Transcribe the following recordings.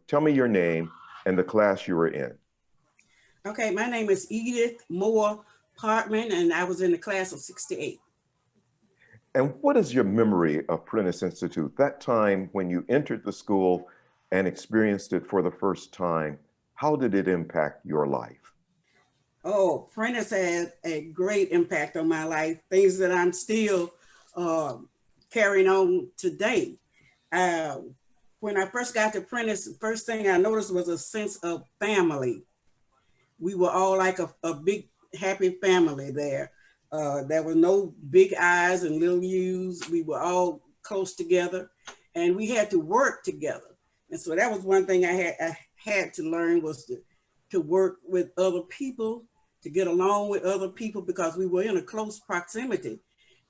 Tell me your name and the class you were in. Okay, my name is Edith Moore-Parkman, and I was in the class of 68. And what is your memory of Prentiss Institute, that time when you entered the school and experienced it for the first time? How did it impact your life? Oh, Prentiss had a great impact on my life, things that I'm still uh, carrying on today. Uh, when I first got to Prentiss, the first thing I noticed was a sense of family. We were all like a big, happy family there. There were no big I's and little U's. We were all close together, and we had to work together. And so that was one thing I had to learn was to work with other people, to get along with other people because we were in a close proximity,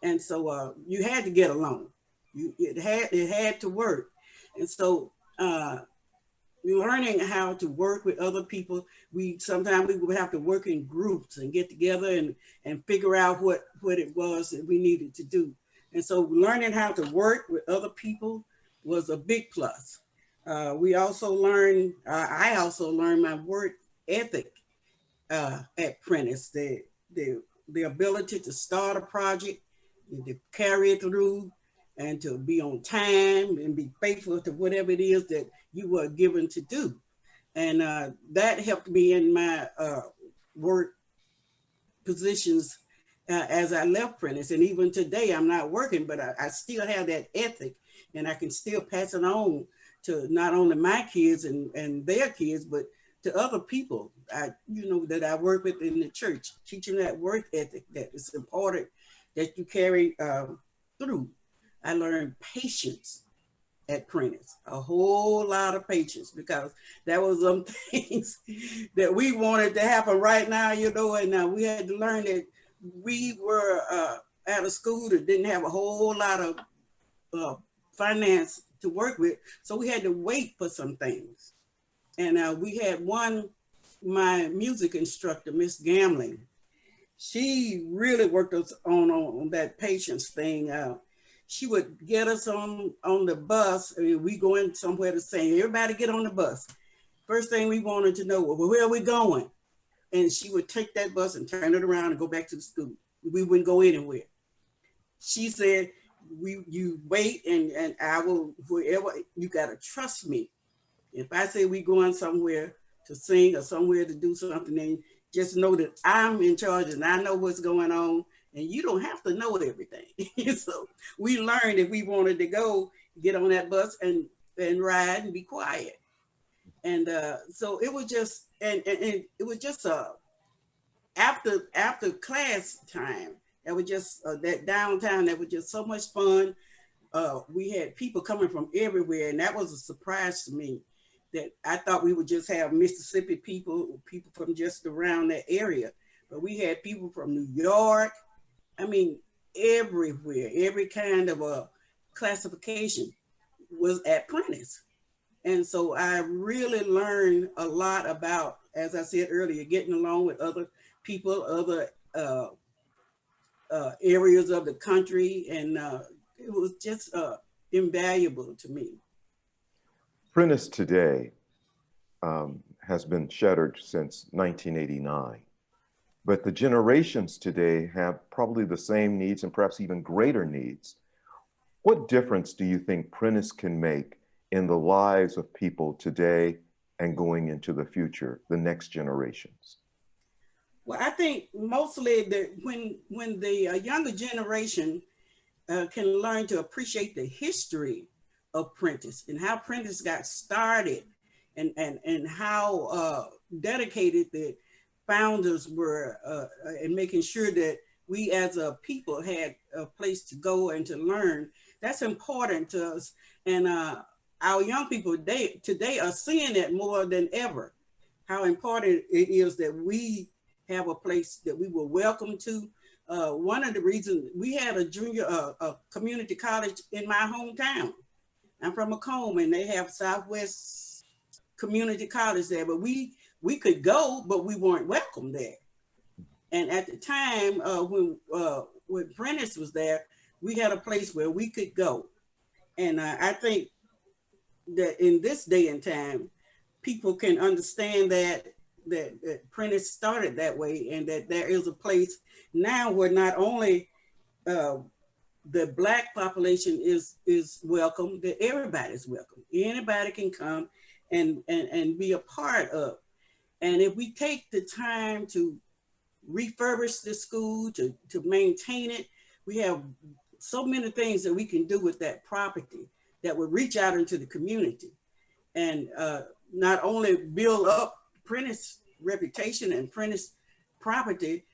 and so you had to get along. It had to work, and so uh, learning how to work with other people. We sometimes we would have to work in groups and get together and figure out what it was that we needed to do. And so learning how to work with other people was a big plus. We also learned. I also learned my work ethic at Prentiss. The ability to start a project, and to carry it through, and to be on time and be faithful to whatever it is that you were given to do. And that helped me in my work positions as I left Prentiss. And even today, I'm not working, but I still have that ethic, and I can still pass it on to not only my kids and their kids, but to other people that I work with in the church, teaching that work ethic that is important that you carry through. I learned patience at Prentiss, a whole lot of patience, because there was some things that we wanted to happen right now, and we had to learn that we were at a school that didn't have a whole lot of finance to work with, so we had to wait for some things. And we had my music instructor, Miss Gambling. She really worked us on that patience thing. She would get us on the bus. I mean, we going somewhere to sing. Everybody get on the bus. First thing we wanted to know, well, where are we going? And she would take that bus and turn it around and go back to the school. We wouldn't go anywhere. She said, you wait and I will, wherever, you got to trust me. If I say we going somewhere to sing or somewhere to do something, then just know that I'm in charge and I know what's going on, and you don't have to know everything. So we learned if we wanted to go, get on that bus and ride and be quiet. And so it was just and it was just after class time. That was just that downtown. That was just so much fun. We had people coming from everywhere, and that was a surprise to me. That I thought we would just have Mississippi people from just around that area, but we had people from New York. I mean, everywhere, every kind of a classification was at Prentiss. And so I really learned a lot about, as I said earlier, getting along with other people, other areas of the country, and it was just invaluable to me. Prentiss today has been shuttered since 1989, but the generations today have probably the same needs and perhaps even greater needs. What difference do you think Prentiss can make in the lives of people today and going into the future, the next generations? Well, I think mostly that when the younger generation can learn to appreciate the history of Prentiss and how Prentiss got started, and how dedicated the founders were in making sure that we as a people had a place to go and to learn. That's important to us. And our young people today are seeing it more than ever, how important it is that we have a place that we were welcome to. One of the reasons we had a community college in my hometown. I'm from Macomb, and they have Southwest Community College there, but we could go, but we weren't welcome there. And at the time when Prentiss was there, we had a place where we could go. And I think that in this day and time, people can understand that Prentiss started that way, and that there is a place now where not only uh, the Black population is welcome, that everybody's welcome. Anybody can come and be a part of. And if we take the time to refurbish the school, to maintain it, we have so many things that we can do with that property that would reach out into the community, and not only build up Prentiss reputation and Prentiss property,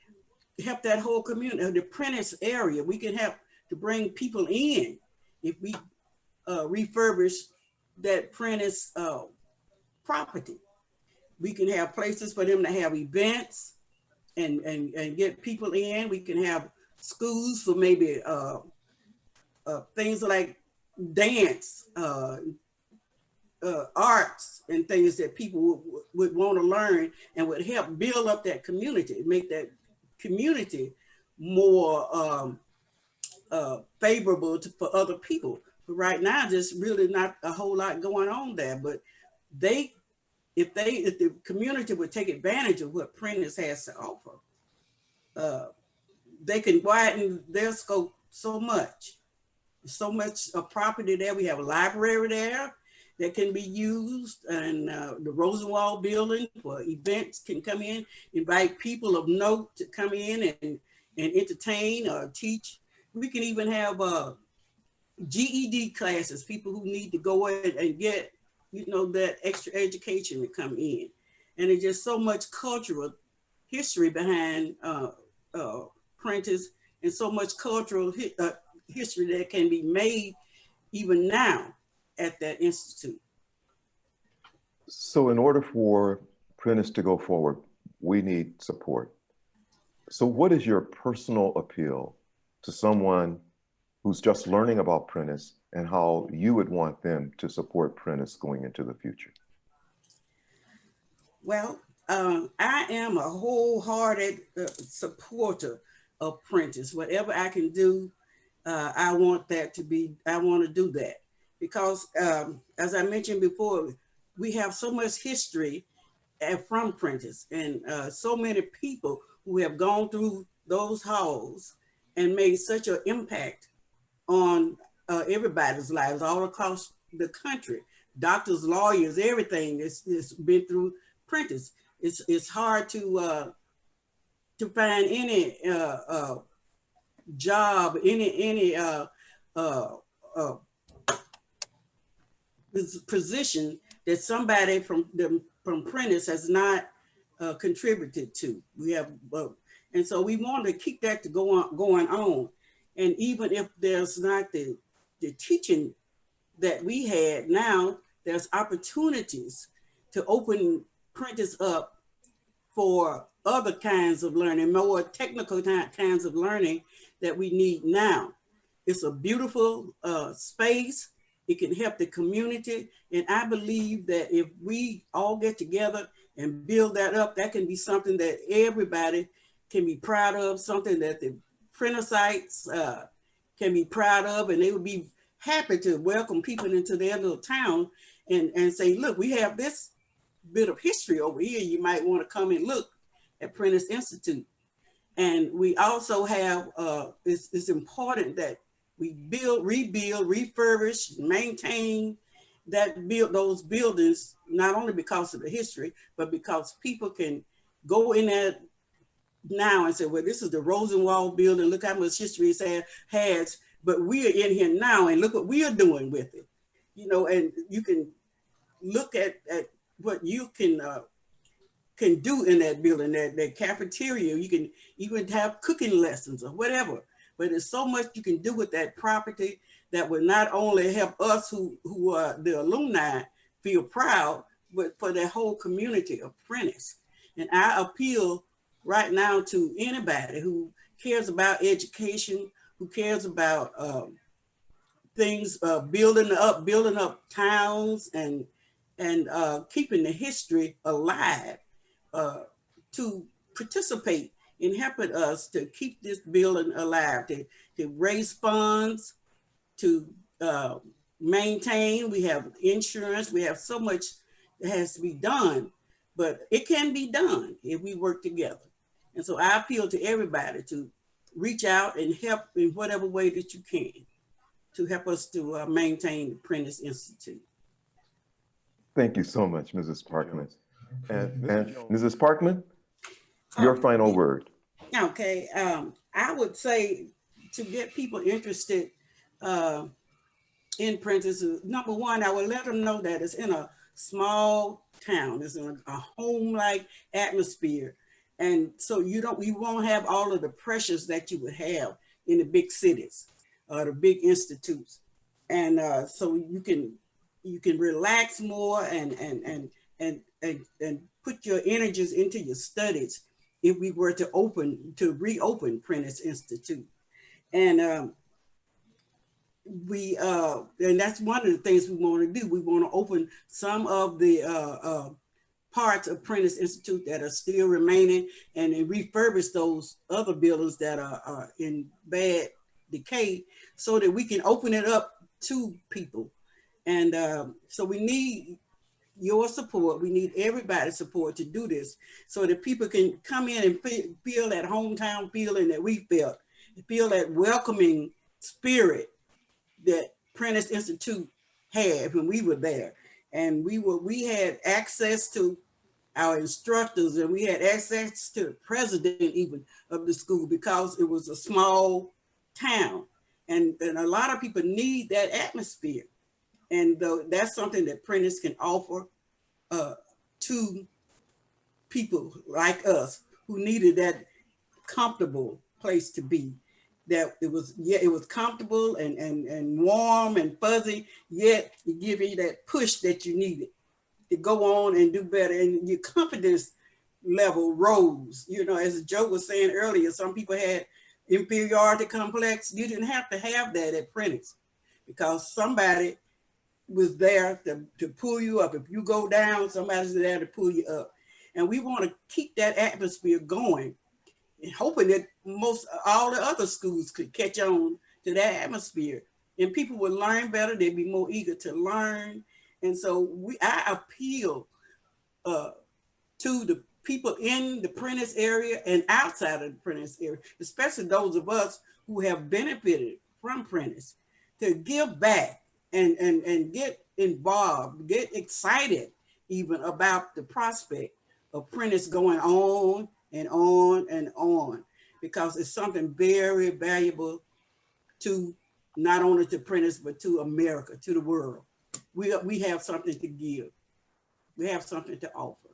help that whole community, the Prentiss area. We can help to bring people in if we refurbish that Prentiss property. We can have places for them to have events and get people in. We can have schools for maybe things like dance, arts, and things that people would want to learn, and would help build up that community, make that community more favorable for other people. But right now, there's really not a whole lot going on there. But if the community would take advantage of what Prentiss has to offer, they can widen their scope so much. So much property there. We have a library there that can be used, and the Rosenwald building for events can come in, invite people of note to come in and entertain or teach. We can even have GED classes, people who need to go in and get, that extra education to come in. And there's just so much cultural history behind Prentiss, and so much cultural history that can be made even now at that institute. So in order for Prentiss to go forward, we need support. So what is your personal appeal to someone who's just learning about Prentiss, and how you would want them to support Prentiss going into the future? Well, I am a wholehearted supporter of Prentiss. Whatever I can do, I want to do that. Because as I mentioned before, we have so much history from Prentiss, and so many people who have gone through those halls and made such an impact on everybody's lives all across the country. Doctors, lawyers, everything is been through Prentiss. It's hard to find any job, any position that somebody from Prentiss has not contributed to. We have, and so we want to keep that going on. And even if there's not the teaching that we had, now there's opportunities to open Prentiss up for other kinds of learning, more technical kinds of learning that we need now. It's a beautiful space. It can help the community. And I believe that if we all get together and build that up, that can be something that everybody can be proud of, something that the Prentissites can be proud of, and they would be happy to welcome people into their little town and say, look, we have this bit of history over here. You might want to come and look at Prentiss Institute. And we also have, it's important that we build, rebuild, refurbish, maintain those buildings, not only because of the history, but because people can go in there now and say, well, this is the Rosenwald building. Look how much history it has, but we are in here now and look what we are doing with it. And you can look at what you can do in that building, that cafeteria. You can even have cooking lessons or whatever. But there's so much you can do with that property that will not only help us who are the alumni feel proud, but for the whole community of Prentiss. And I appeal right now to anybody who cares about education, who cares about things, building up towns and keeping the history alive, to participate in helping us to keep this building alive, to raise funds, to maintain, we have insurance, we have so much that has to be done, but it can be done if we work together. And so I appeal to everybody to reach out and help in whatever way that you can to help us to maintain the Prentiss Institute. Thank you so much, Mrs. Parkman. And Mrs. Parkman, your final word. Okay, I would say to get people interested in Prentiss, number one, I would let them know that it's in a small town, it's in a home-like atmosphere. And so you won't have all of the pressures that you would have in the big cities, the big institutes. And so you can relax more and put your energies into your studies if we were to reopen Prentiss Institute. And and that's one of the things we want to do. We want to open some of the parts of Prentiss Institute that are still remaining and refurbish those other buildings that are in bad decay so that we can open it up to people. And so we need your support. We need everybody's support to do this so that people can come in and feel that hometown feeling that we felt, feel that welcoming spirit that Prentiss Institute had when we were there. And we had access to our instructors, and we had access to the president even of the school because it was a small town. And a lot of people need that atmosphere. And that's something that Prentiss can offer to people like us who needed that comfortable place to be. That it was comfortable and warm and fuzzy, yet it give you that push that you needed to go on and do better. And your confidence level rose. You know, as Joe was saying earlier, some people had inferiority complex. You didn't have to have that at Prentiss because somebody was there to pull you up. If you go down, somebody's there to pull you up. And we want to keep that atmosphere going, and hoping that all the other schools could catch on to that atmosphere and people would learn better. They'd be more eager to learn. And so I appeal to the people in the Prentiss area and outside of the Prentiss area, especially those of us who have benefited from Prentiss, to give back and get involved, get excited even about the prospect of Prentiss going on and on and on, because it's something very valuable to not only to Prentiss, but to America, to the world. We have something to give. We have something to offer.